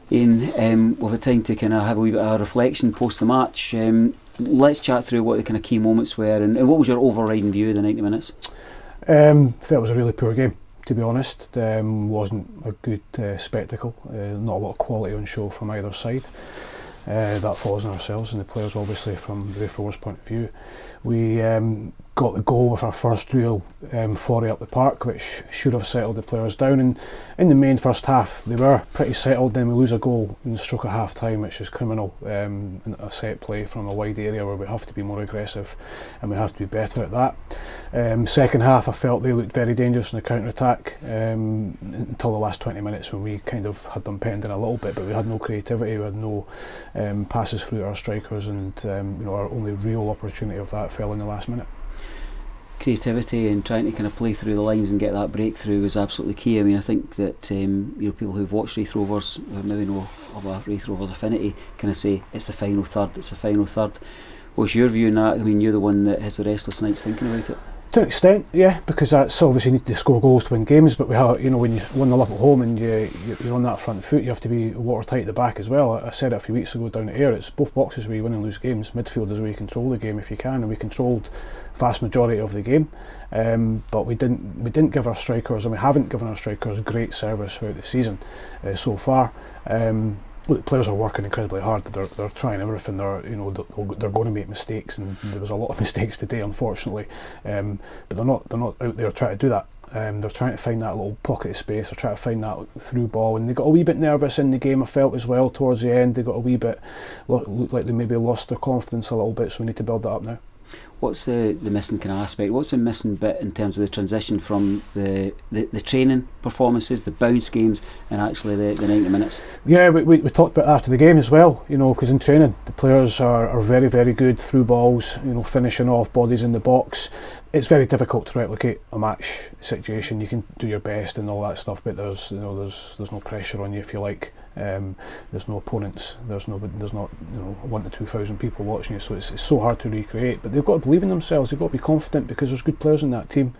Ian, we've had time to kind of have a wee bit of reflection post the match. Let's chat through what the kind of key moments were, and what was your overriding view of the 90 minutes? I felt it was a really poor game, to be honest. Wasn't a good spectacle. Not a lot of quality on show from either side. That falls on ourselves and the players, obviously, from the Rovers' point of view. We got the goal with our first real foray up the park, which should have settled the players down. And in the main first half, they were pretty settled. Then we lose a goal in the stroke of half time, which is criminal. In a set play from a wide area where we have to be more aggressive and we have to be better at that. Second half, I felt they looked very dangerous in the counter attack until the last 20 minutes when we kind of had them penned in a little bit, but we had no creativity, we had no passes through to our strikers, and our only real opportunity of that fell in the last minute. Creativity and trying to kind of play through the lines and get that breakthrough was absolutely key. I mean, I think that people who've watched Raith Rovers, who maybe know of a Raith Rovers affinity, kind of say it's the final third. What's your view on that? I mean, you're the one that has the restless nights thinking about it. To an extent, yeah, because that's obviously you need to score goals to win games, but we have, when you 1-0 up at home and you're on that front foot, you have to be watertight at the back as well. I said it a few weeks ago down the air, it's both boxes where you win and lose games. Midfield is where you control the game if you can, and we controlled vast majority of the game, but we didn't give our strikers, and we haven't given our strikers great service throughout the season so far. Look, the players are working incredibly hard. They're trying everything. They're going to make mistakes, and there was a lot of mistakes today, unfortunately. But they're not out there trying to do that. They're trying to find that little pocket of space. They're trying to find that through ball, and they got a wee bit nervous in the game. I felt as well towards the end. They got a wee bit looked like they maybe lost their confidence a little bit. So we need to build that up now. What's the missing kind of aspect? What's the missing bit in terms of the transition from the training performances, the bounce games, and actually the 90 minutes? Yeah, we talked about after the game as well, because in training the players are very, very good through balls, finishing off bodies in the box. It's very difficult to replicate a match situation. You can do your best and all that stuff, but there's no pressure on you, if you like. There's no opponents. There's not 1,000 to 2,000 people watching you, so it's so hard to recreate. But they've got to believe in themselves. They've got to be confident because there's good players in that team,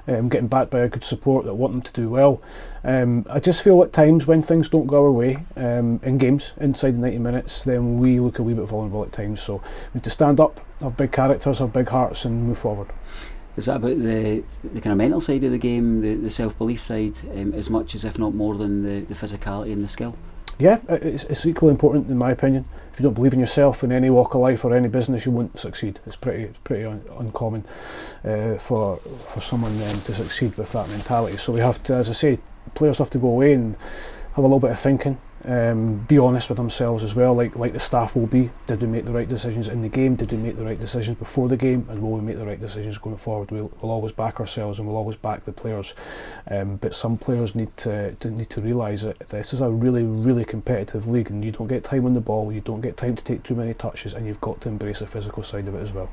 getting backed by a good support that want them to do well. I just feel at times when things don't go our way in games inside the 90 minutes, then we look a wee bit vulnerable at times. So we need to stand up, have big characters, have big hearts, and move forward. Is that about the kind of mental side of the game, the self-belief side, as much as if not more than the physicality and the skill? Yeah, it's equally important in my opinion. If you don't believe in yourself in any walk of life or any business, you won't succeed. It's pretty uncommon for someone to succeed with that mentality. So we have to, as I say, players have to go away and have a little bit of thinking. Be honest with themselves as well, like the staff will be. Did we make the right decisions in the game? Did we make the right decisions before the game? And will we make the right decisions going forward? We'll always back ourselves and we'll always back the players. But some players need to realise that this is a really, really competitive league, and you don't get time on the ball, you don't get time to take too many touches, and you've got to embrace the physical side of it as well.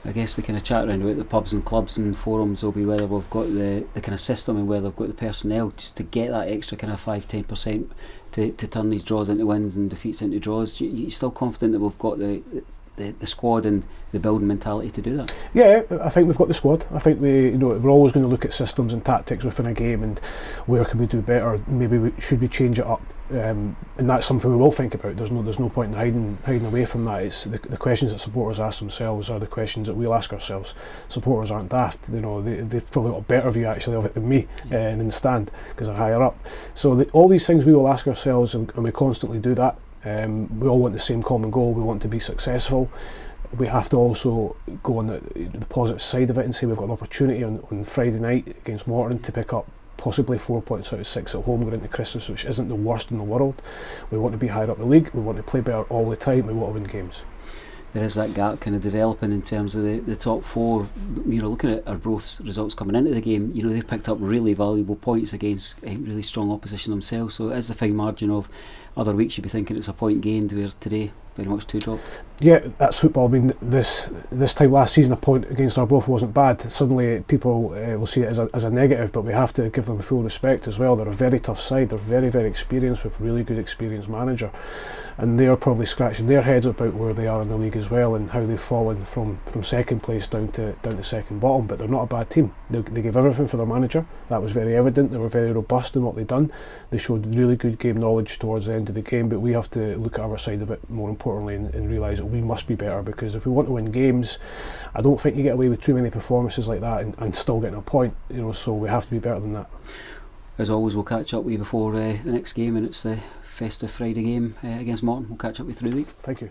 I guess the kind of chat around about the pubs and clubs and forums will be whether we've got the kind of system and whether they've got the personnel just to get that extra kind of 5-10% to turn these draws into wins and defeats into draws. You still confident that we've got the squad and the building mentality to do that? Yeah, I think we've got the squad. I think we're always going to look at systems and tactics within a game and where can we do better. Maybe should we change it up? And that's something we will think about. There's no point in hiding away from that. It's the questions that supporters ask themselves are the questions that we'll ask ourselves. Supporters aren't daft. They've probably got a better view actually of it than me in the stand because they're higher up. So all these things we will ask ourselves, and we constantly do that. We all want the same common goal. We want to be successful. We have to also go on the positive side of it and say we've got an opportunity on Friday night against Morton to pick up possibly 4 points out of 6 at home going into Christmas, which isn't the worst in the world. We want to be higher up the league. We want to play better all the time. We want to win games. There is that gap kind of developing in terms of the top four. Looking at Arbroath's results coming into the game, they've picked up really valuable points against really strong opposition themselves. So as the fine margin of other weeks, you'd be thinking it's a point gained, where today very much two dropped. Yeah, that's football. I mean, this time last season, a point against Arbroath wasn't bad. Suddenly, people will see it as a negative, but we have to give them full respect as well. They're a very tough side. They're very, very experienced, with a really good experienced manager, and they are probably scratching their heads about where they are in the league as well, and how they've fallen from second place down to second bottom. But they're not a bad team. They gave everything for their manager. That was very evident. They were very robust in what they'd done. They showed really good game knowledge towards the end of the game. But we have to look at our side of it more importantly, and realise that we must be better, because if we want to win games, I don't think you get away with too many performances like that and still getting a point, so we have to be better than that. As always, we'll catch up with you before the next game, and it's the festive Friday game against Morton. We'll catch up with you through the week. Thank you.